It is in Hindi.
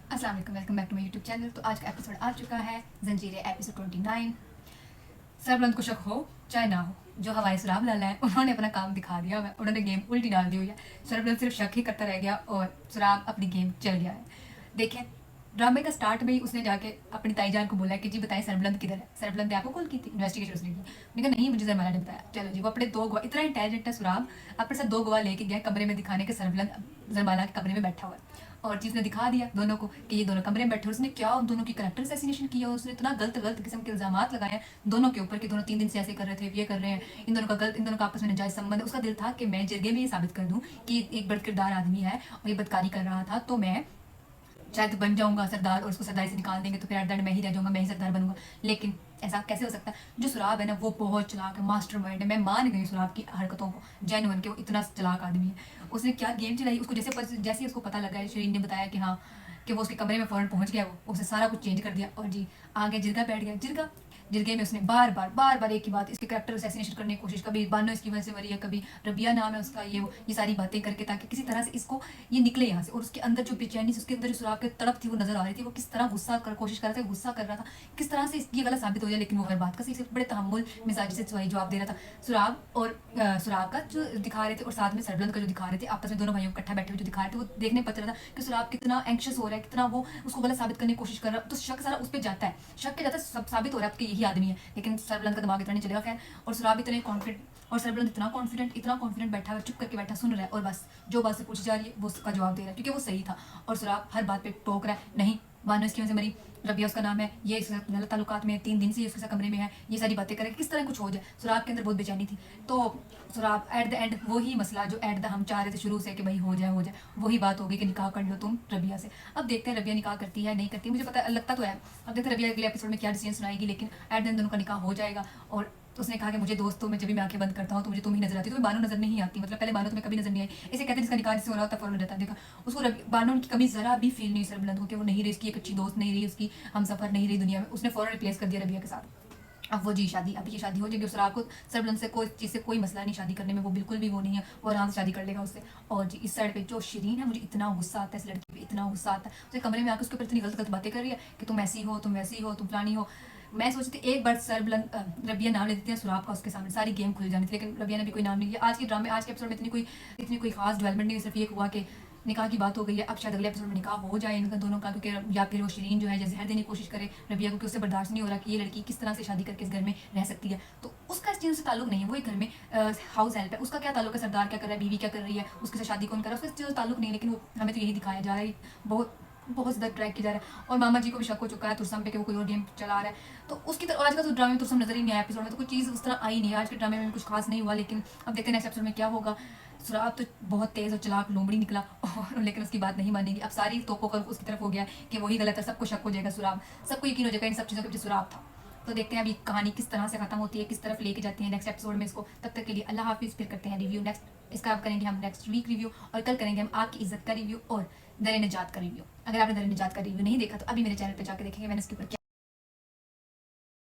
अस्सलाम वालेकुम, welcome back to my YouTube channel. तो आज का एपिसोड आ चुका है जंजीरें एपिसोड 29। सरबलंद को शक हो चाहे ना हो, जो हमारे सुराब लाला है उन्होंने अपना काम दिखा दिया है, उन्होंने गेम उल्टी डाल दी हुई है। सरबलंद सिर्फ शक ही करता रह गया और सुराब अपनी गेम चल गया है। देखें, ड्रामे का स्टार्ट में ही उसने जाके अपनी ताईजान को बोला कि जी बताएं सरबलंद किधर है। सरबलंद ने आपको कॉल की थी, इन्वेस्टिगेशन उसने की। मैंने कहा नहीं, मुझे जरमाला ने बताया। चलो जी, वो अपने दो गवाह, इतना इंटेलिजेंट है सुराब, अपने साथ दो गवाह लेके गया कमरे में दिखाने के सरबलंद जरमाला के कमरे में बैठा हुआ है। और जिसने दिखा दिया दोनों को कि ये दोनों कमरे में बैठे, उसने क्या उन दोनों की करेक्टर असैसिनेशन किया, उसने इतना गलत गलत किस्म के इल्जाम लगाए हैं दोनों के ऊपर कि दोनों 3 दिन से ऐसे कर रहे थे, ये कर रहे हैं, इन दोनों का गलत, इन दोनों का आपस में नाजायज संबंध है। उसका दिल था कि मैं जिरगे में ये साबित कर दूं कि एक बद किरदार आदमी है और ये बदकारी कर रहा था, तो मैं शायद बन जाऊंगा सरदार और उसको सरदारी से निकाल देंगे तो फिर एट द एंड मैं ही रह जाऊंगा, मैं ही सरदार बनूंगा। लेकिन ऐसा कैसे हो सकता है? जो सुराब है ना, वो बहुत चलाक है, मास्टर माइंड है। मैं मान गई सुराब की हरकतों को, जेन्युइन के वो इतना चलाक आदमी है। उसने क्या गेम चलाई, उसको जैसे ही उसको पता लगा है, शरीन ने बताया कि हाँ कि वो उसके कमरे में फ़ौरन पहुंच गया, वो उसने सारा कुछ चेंज कर दिया और जी आगे जिरगा बैठ गया। जिरगे में उसने बार बार एक ही बात, इसके करेक्टर असैसिनेशन करने की कोशिश, कभी बानो इसकी वजह से मरी है, कभी रबिया नाम है उसका, ये सारी बातें करके ताकि किसी तरह से इसको ये निकले यहाँ से। और उसके अंदर जो बेचैनी, उसके अंदर जो सुराग की तड़प थी वो नजर आ रही थी। वो किस तरह कोशिश कर रहा था, गुस्सा कर रहा था, किस तरह से ये गलत साबित हो जाए, लेकिन वो हर बात का सिर्फ बड़े तहम्मुल मिजाजी से सही जवाब दे रहा था। सुराग और सुराग का जो दिखा रहे थे और साथ में सरबलंद का जो दिखा रहे थे, आपस में दोनों भाइयों इकट्ठा बैठे हुए जो दिखा रहे थे, वो देखने पता रहा था कि सुराग कितना एंक्शस हो रहा है, कितना वो उसको गलत साबित करने की कोशिश कर रहा है। तो शक सारा उस पर जाता है, शक के जाता है सब साबित हो रहा है कि यही आदमी है, लेकिन सरबलंद का दिमाग इतना नहीं चलेगा। खैर, और सुराब इतने कॉन्फिडेंट, और सरबलंद इतना कॉन्फिडेंट बैठा है, चुप करके बैठा सुन रहा है और बस जो बात से पूछी जा रही है वो उसका जवाब दे रहा है क्योंकि वो सही था। और सुराब हर बात पे टोक रहा है, नहीं बानो इसकी वजह से मरी, रबिया उसका नाम है, ये इसके साथ गलत ताल्लुकात में 3 दिन से ये उसके साथ कमरे में है, ये सारी बातें करें किस तरह कुछ हो जाए। सुराब के अंदर बहुत बेचैनी थी। तो सुराब एट द एंड वही मसला जो एट द हम चाह रहे थे शुरू से कि भाई हो जाए, वही बात होगी कि निकाह कर लो तुम रबिया से। अब देखते हैं रबिया निकाह करती है नहीं करती, मुझे पता लगता तो है। अब देखते हैं रबिया अगले एपिसोड में क्या डिसीजन सुनाएगी, लेकिन एट द एंड दोनों का निकाह हो जाएगा। और उसने कहा कि मुझे दोस्तों में जब भी मैं आंखें बंद करता हूँ तो मुझे तुम ही नजर आती, तो बानो नजर नहीं आती, मतलब पहले बानो तुम्हें कभी नजर नहीं आई। इसे कहते हैं जिसका निकाह जिससे हो रहा होता फौरन रहता है। देखा उसको बानो की कमी जरा भी फील नहीं सरबलंद को कि वो नहीं रही, उसकी एक अच्छी दोस्त नहीं रही, उसकी हम सफर नहीं रही दुनिया में, उसने फौरन रिप्लेस कर दिया रबिया के साथ। अब वो जी शादी, अब ये शादी हो जाएगी, उस रात को सरबलंद से कोई चीज़ से कोई मसला नहीं शादी करने में, वो बिल्कुल भी वो नहीं है, वो आराम से शादी कर लेगा उससे। और जी इस साइड पे जो शरीन है, मुझे इतना गुस्सा आता है इस लड़की पे, इतना गुस्सा आता है। उसे कमरे में आकर उसके ऊपर इतनी गलत गलत बातें कर रही है कि तुम ऐसी हो, तुम वैसी हो, तुम फलानी हो। मैं सोचती थी एक बार सरबलंद रबिया नाम ले देती है सुराब का, उसके सामने सारी गेम खुल जानी थी, लेकिन रबिया ने भी कोई नाम नहीं लिया। आज के एपिसोड में इतनी कोई खास डेवलपमेंट नहीं, सिर्फ ये हुआ कि निकाह की बात हो गई है। अब शायद अगले एपिसोड में निकाह हो जाए इनका दोनों का, क्योंकि या फिर वो शरीन जो है जहर देने की कोशिश करे रबिया को, कि उससे बर्दाश्त नहीं हो रहा कि ये लड़की किस तरह से शादी करके इस घर में रह सकती है। तो उसका इस चीज़ से ताल्लुक नहीं है, वो एक घर में हाउस हेल्प है, उसका क्या ताल्लुक है सरदार क्या कर रहा है, बीवी क्या कर रही है, उसके साथ शादी कौन कर रहा है, उसका इस चीज़ से ताल्लुक नहीं है। लेकिन वो हमें तो यही दिखाया जा रहा है, बहुत ज़्यादा ट्रैक किया जा रहा है। और मामा जी को भी शक हो चुका है तुरसम पे कि वो कोई और गेम चला रहा है। तो उसकी तरफ आज का तो ड्रामे में तुरसम नजर ही नहीं आया एपिसोड में, तो कोई चीज़ उस तरह आई नहीं है, आज के ड्रामे में कुछ खास नहीं हुआ। लेकिन अब देखते हैं नेक्स्ट एपिसोड में क्या होगा। सुराब तो बहुत तेज़ और चलाक लोमड़ी निकला और लेकिन उसकी बात नहीं मानेगी। अब सारी तोपों का उसकी तरफ हो गया कि वही गलत है, सबको शक हो जाएगा सुराब, सबको यकीन हो जाएगा इन सब चीज़ों के पीछे सुराब था। तो देखते हैं अभी कहानी किस तरह से खत्म होती है, किस तरफ लेके जाती है नेक्स्ट एपिसोड में इसको। तब तक के लिए अल्लाह हाफिज़, फिर करते हैं रिव्यू नेक्स्ट इसका। अब करेंगे हम नेक्स्ट वीक रिव्यू, और कल करेंगे हम आपकी इज्जत का रिव्यू और दर निजात का रिव्यू। अगर आपने दर निजात का रिव्यू नहीं देखा तो अभी मेरे चैनल पर जाकर देखेंगे मैंने इसके ऊपर क्या